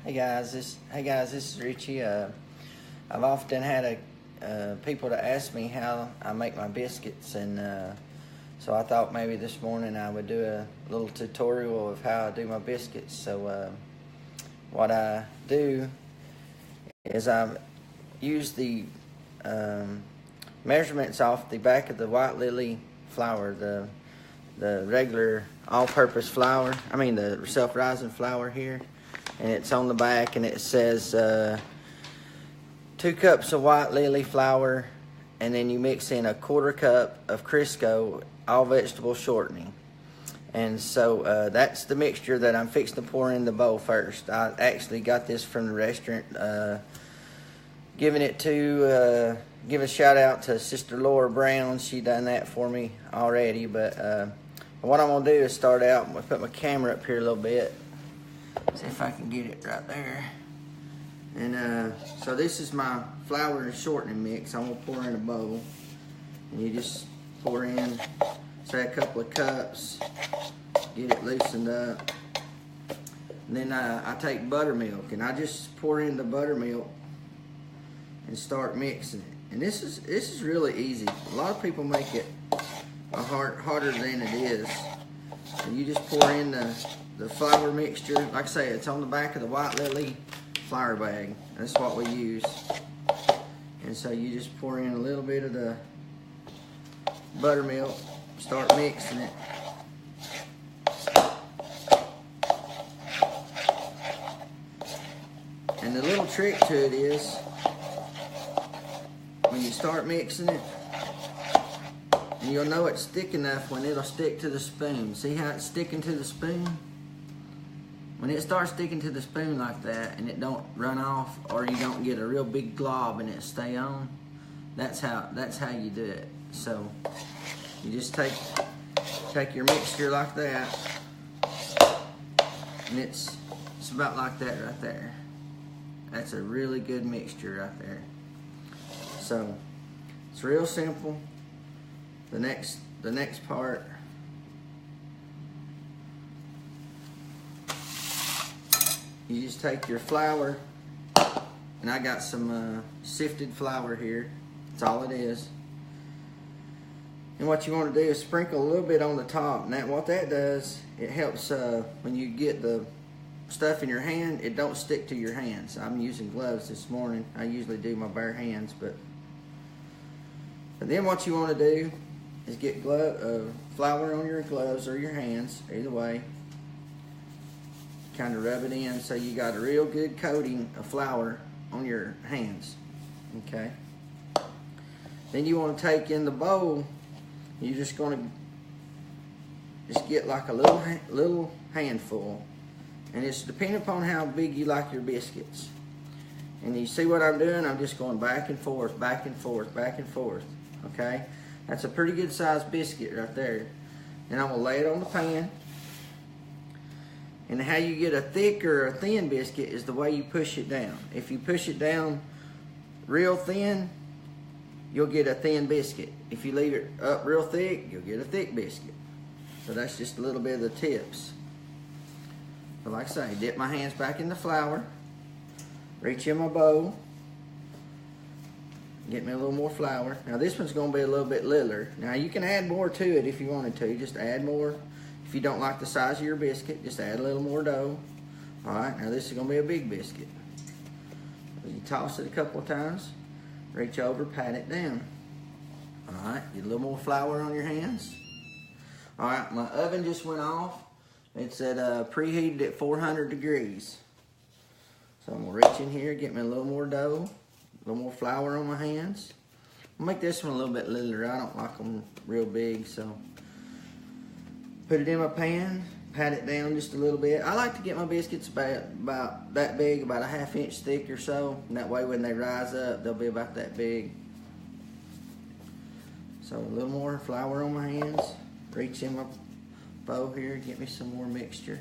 Hey guys, this is Ritchie. I've often had people to ask me how I make my biscuits, and so I thought maybe this morning I would do a little tutorial of how I do my biscuits. So what I do is I use the measurements off the back of the white lily flour, the regular all-purpose flour. I mean the self-rising flour here. And it's on the back, and it says 2 cups of white lily flour, and then you mix in a 1/4 cup of Crisco all vegetable shortening. And so that's the mixture that I'm fixing to pour in the bowl first. I actually got this from the restaurant. Give a shout out to Sister Laura Brown. She done that for me already. But what I'm gonna do is start out. I'm gonna put my camera up here a little bit. See if I can get it right there. And so this is my flour and shortening mix. I'm gonna pour in a bowl, and you just pour in, say, a couple of cups, get it loosened up. And then I take buttermilk, and I just pour in the buttermilk and start mixing it. And this is really easy. A lot of people make it harder than it is. And you just pour in the flour mixture. Like I say, it's on the back of the white lily flour bag. That's what we use. And so you just pour in a little bit of the buttermilk, start mixing it. And the little trick to it is, when you start mixing it, and you'll know it's thick enough when it'll stick to the spoon. See how it's sticking to the spoon? When it starts sticking to the spoon like that, and it don't run off, or you don't get a real big glob and it stay on, that's how you do it. So you just take your mixture like that, and it's about like that right there. That's a really good mixture right there. So it's real simple. The next part, you just take your flour, and I got some sifted flour here. That's all it is. And what you want to do is sprinkle a little bit on the top. Now what that does, it helps when you get the stuff in your hand, it don't stick to your hands. I'm using gloves this morning. I usually do my bare hands, but then what you want to do is get flour on your gloves or your hands, either way. Kind of rub it in so you got a real good coating of flour on your hands. Okay. Then you want to take in the bowl. You're just going to get like a little handful, and it's depending upon how big you like your biscuits. And you see what I'm doing? I'm just going back and forth, back and forth, back and forth. Okay. That's a pretty good sized biscuit right there. And I'm going to lay it on the pan. And how you get a thick or a thin biscuit is the way you push it down. If you push it down real thin, you'll get a thin biscuit. If you leave it up real thick, you'll get a thick biscuit. So that's just a little bit of the tips. But like I say, dip my hands back in the flour, reach in my bowl, get me a little more flour. Now this one's going to be a little bit littler. Now you can add more to it if you wanted to. Just add more. If you don't like the size of your biscuit, just add a little more dough. Alright, now this is going to be a big biscuit. You toss it a couple of times, reach over, pat it down. Alright, get a little more flour on your hands. Alright, my oven just went off. It's at preheated at 400 degrees. So I'm going to reach in here, get me a little more dough. A little more flour on my hands. I'll make this one a little bit littler. I don't like them real big, so put it in my pan, pat it down just a little bit. I like to get my biscuits about that big, about a 1/2 inch thick or so, and that way when they rise up, they'll be about that big. So a little more flour on my hands. Reach in my bowl here, get me some more mixture.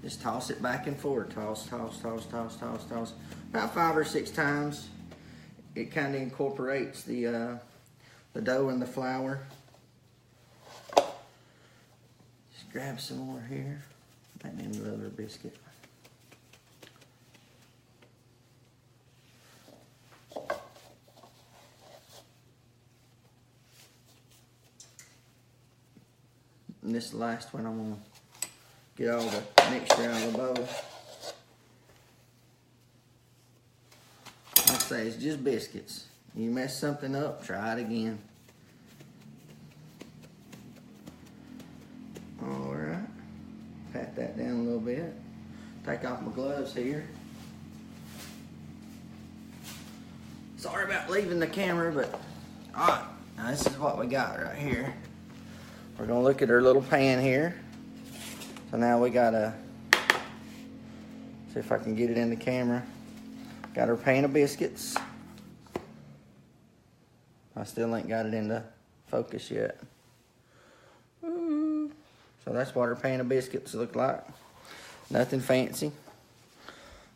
Just toss it back and forth. Toss, toss, toss, toss, toss, toss. About 5 or 6 times. It kind of incorporates the dough and the flour. Just grab some more here. That means another biscuit. And this last one, I'm gonna get all the mixture out of the bowl. Like I say, it's just biscuits. You mess something up, try it again. All right, pat that down a little bit. Take off my gloves here. Sorry about leaving the camera, but all right, now this is what we got right here. We're gonna look at our little pan here. So now we gotta, see if I can get it in the camera. Got our pan of biscuits. I still ain't got it in the focus yet. Ooh. So that's what our pan of biscuits look like. Nothing fancy.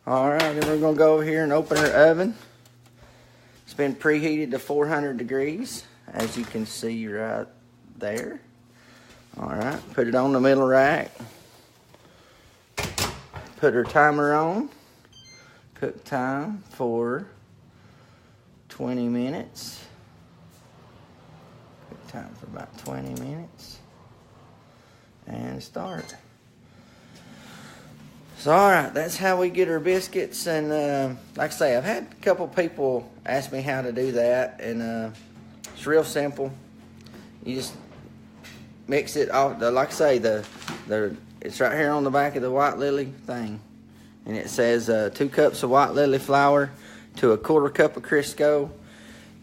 All right, then we're gonna go over here and open our oven. It's been preheated to 400 degrees, as you can see right there. All right, put it on the middle rack. Put our timer on. Cook time for 20 minutes. Cook time for about 20 minutes. And start. So, all right, that's how we get our biscuits. And like I say, I've had a couple people ask me how to do that. And it's real simple. You just mix it off. Like I say, it's right here on the back of the white lily thing. And it says 2 cups of white lily flour to a 1/4 cup of Crisco.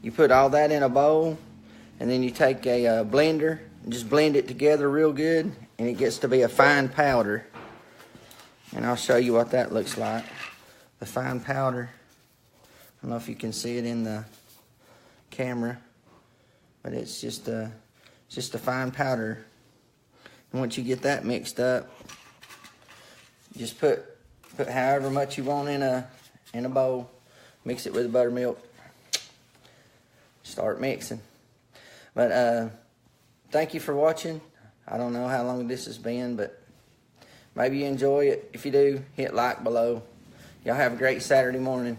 You put all that in a bowl. And then you take a blender and just blend it together real good. And it gets to be a fine powder. And I'll show you what that looks like. The fine powder. I don't know if you can see it in the camera. But it's just a fine powder. And once you get that mixed up, just put however much you want in a bowl. Mix it with the buttermilk. Start mixing. But thank you for watching. I don't know how long this has been, but maybe you enjoy it. If you do, hit like below. Y'all have a great Saturday morning.